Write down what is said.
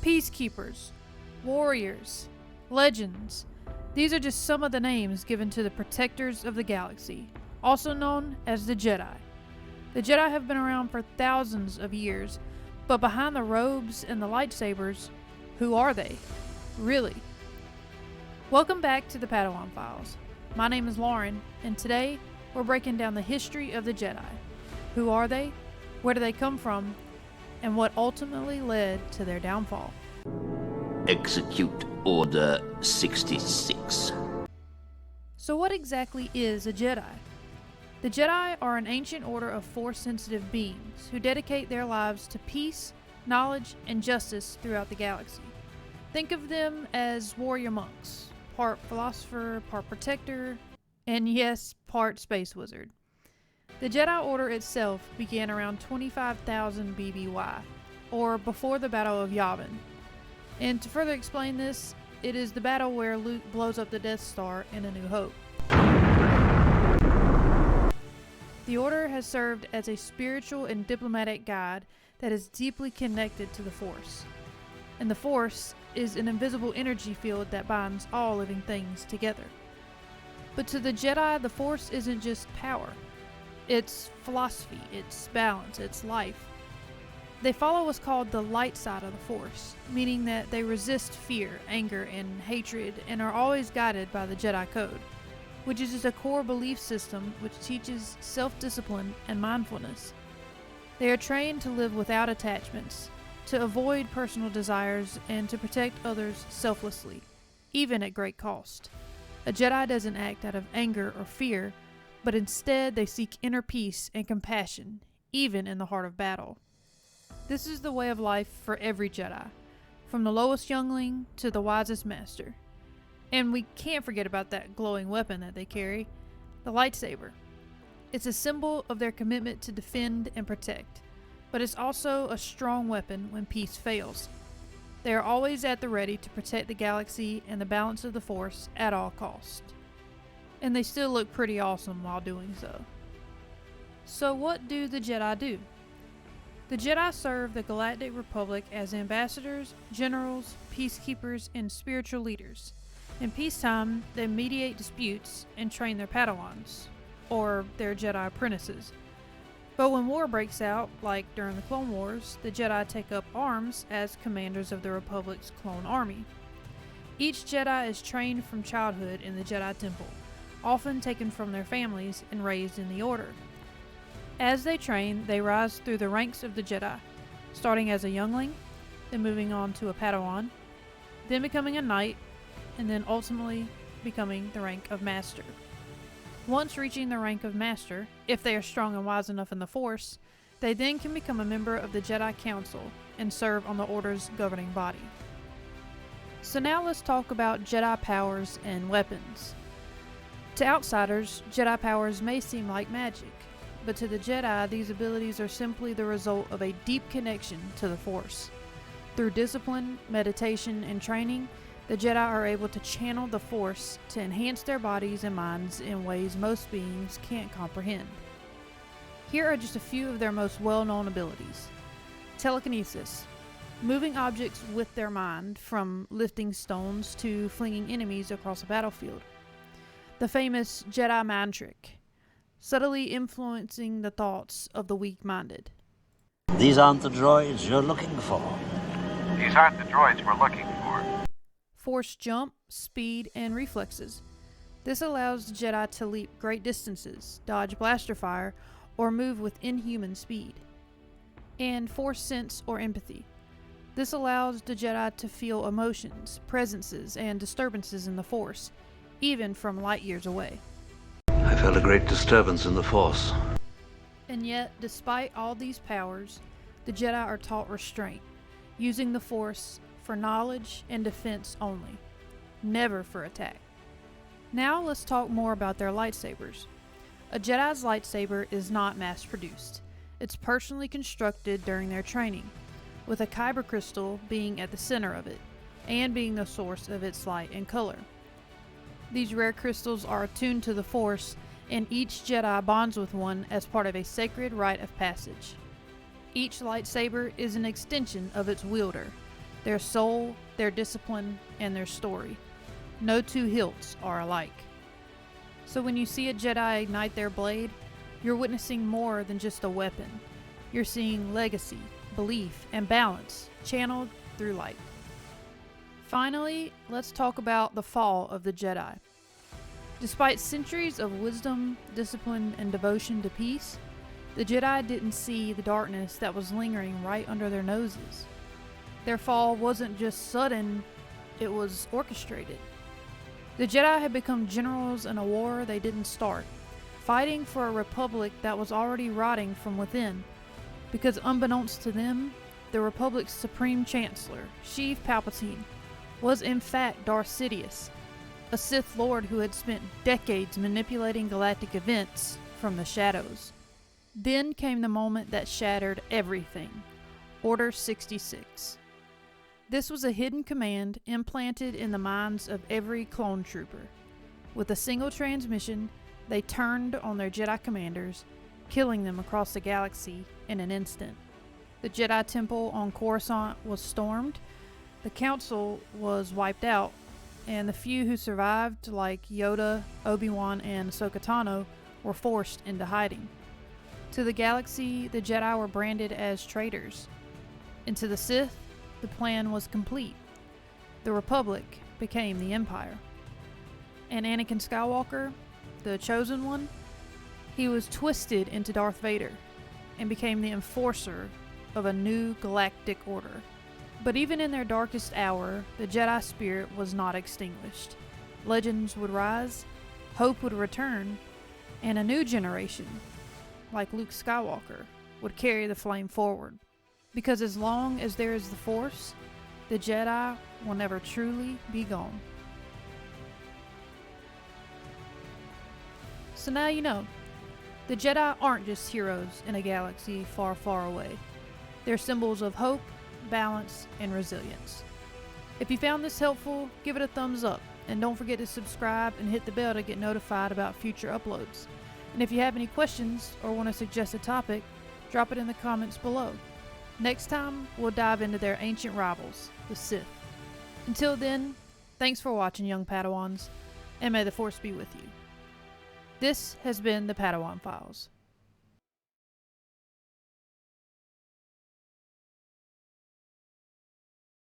Peacekeepers, warriors, legends. These are just some of the names given to the protectors of the galaxy, also known as the Jedi. The Jedi have been around for thousands of years, but behind the robes and the lightsabers, who are they? Really? Welcome back to the Padawan Files. My name is Lauren, and today we're breaking down the history of the Jedi. Who are they? Where do they come from? And what ultimately led to their downfall? Execute Order 66. So what exactly is a Jedi? The Jedi are an ancient order of Force-sensitive beings who dedicate their lives to peace, knowledge, and justice throughout the galaxy. Think of them as warrior monks, part philosopher, part protector, and yes, part space wizard. The Jedi Order itself began around 25,000 BBY, or before the Battle of Yavin. And to further explain this, it is the battle where Luke blows up the Death Star in A New Hope. The Order has served as a spiritual and diplomatic guide that is deeply connected to the Force. And the Force is an invisible energy field that binds all living things together. But to the Jedi, the Force isn't just power. It's philosophy, it's balance, it's life. They follow what's called the light side of the Force, meaning that they resist fear, anger, and hatred and are always guided by the Jedi Code, which is just a core belief system which teaches self-discipline and mindfulness. They are trained to live without attachments, to avoid personal desires, and to protect others selflessly, even at great cost. A Jedi doesn't act out of anger or fear, but instead they seek inner peace and compassion, even in the heart of battle. This is the way of life for every Jedi, from the lowest youngling to the wisest master. And we can't forget about that glowing weapon that they carry, the lightsaber. It's a symbol of their commitment to defend and protect, but it's also a strong weapon when peace fails. They are always at the ready to protect the galaxy and the balance of the Force at all costs. And they still look pretty awesome while doing so. So what do the Jedi do? The Jedi serve the Galactic Republic as ambassadors, generals, peacekeepers, and spiritual leaders. In peacetime, they mediate disputes and train their Padawans, or their Jedi apprentices. But when war breaks out, like during the Clone Wars, the Jedi take up arms as commanders of the Republic's clone army. Each Jedi is trained from childhood in the Jedi Temple, often taken from their families and raised in the Order. As they train, they rise through the ranks of the Jedi, starting as a youngling, then moving on to a Padawan, then becoming a knight, and then ultimately becoming the rank of Master. Once reaching the rank of Master, if they are strong and wise enough in the Force, they then can become a member of the Jedi Council and serve on the Order's governing body. So now let's talk about Jedi powers and weapons. To outsiders, Jedi powers may seem like magic, but to the Jedi, these abilities are simply the result of a deep connection to the Force. Through discipline, meditation, and training, the Jedi are able to channel the Force to enhance their bodies and minds in ways most beings can't comprehend. Here are just a few of their most well-known abilities. Telekinesis, moving objects with their mind, from lifting stones to flinging enemies across a battlefield. The famous Jedi mind trick, subtly influencing the thoughts of the weak-minded. These aren't the droids you're looking for. These aren't the droids we're looking for. Force jump, speed, and reflexes. This allows the Jedi to leap great distances, dodge blaster fire, or move with inhuman speed. And Force sense or empathy. This allows the Jedi to feel emotions, presences, and disturbances in the Force, even from light years away. I felt a great disturbance in the Force. And yet, despite all these powers, the Jedi are taught restraint, using the Force for knowledge and defense only, never for attack. Now let's talk more about their lightsabers. A Jedi's lightsaber is not mass-produced. It's personally constructed during their training, with a kyber crystal being at the center of it, and being the source of its light and color. These rare crystals are attuned to the Force, and each Jedi bonds with one as part of a sacred rite of passage. Each lightsaber is an extension of its wielder, their soul, their discipline, and their story. No two hilts are alike. So when you see a Jedi ignite their blade, you're witnessing more than just a weapon. You're seeing legacy, belief, and balance channeled through light. Finally, let's talk about the fall of the Jedi. Despite centuries of wisdom, discipline, and devotion to peace, the Jedi didn't see the darkness that was lingering right under their noses. Their fall wasn't just sudden, it was orchestrated. The Jedi had become generals in a war they didn't start, fighting for a republic that was already rotting from within, because unbeknownst to them, the Republic's Supreme Chancellor, Sheev Palpatine, was in fact Darth Sidious, a Sith Lord who had spent decades manipulating galactic events from the shadows. Then came the moment that shattered everything, Order 66. This was a hidden command implanted in the minds of every clone trooper. With a single transmission, they turned on their Jedi commanders, killing them across the galaxy in an instant. The Jedi Temple on Coruscant was stormed, the Council was wiped out, and the few who survived, like Yoda, Obi-Wan, and Ahsoka Tano, were forced into hiding. To the galaxy, the Jedi were branded as traitors. And to the Sith, the plan was complete. The Republic became the Empire. And Anakin Skywalker, the Chosen One, he was twisted into Darth Vader and became the enforcer of a new galactic order. But even in their darkest hour, the Jedi spirit was not extinguished. Legends would rise, hope would return, and a new generation, like Luke Skywalker, would carry the flame forward. Because as long as there is the Force, the Jedi will never truly be gone. So now you know, the Jedi aren't just heroes in a galaxy far, far away. They're symbols of hope, balance, and resilience. If you found this helpful, give it a thumbs up, and don't forget to subscribe and hit the bell to get notified about future uploads. And if you have any questions or want to suggest a topic, drop it in the comments below. Next time, we'll dive into their ancient rivals, the Sith. Until then, thanks for watching, young Padawans, and may the Force be with you. This has been the Padawan Files.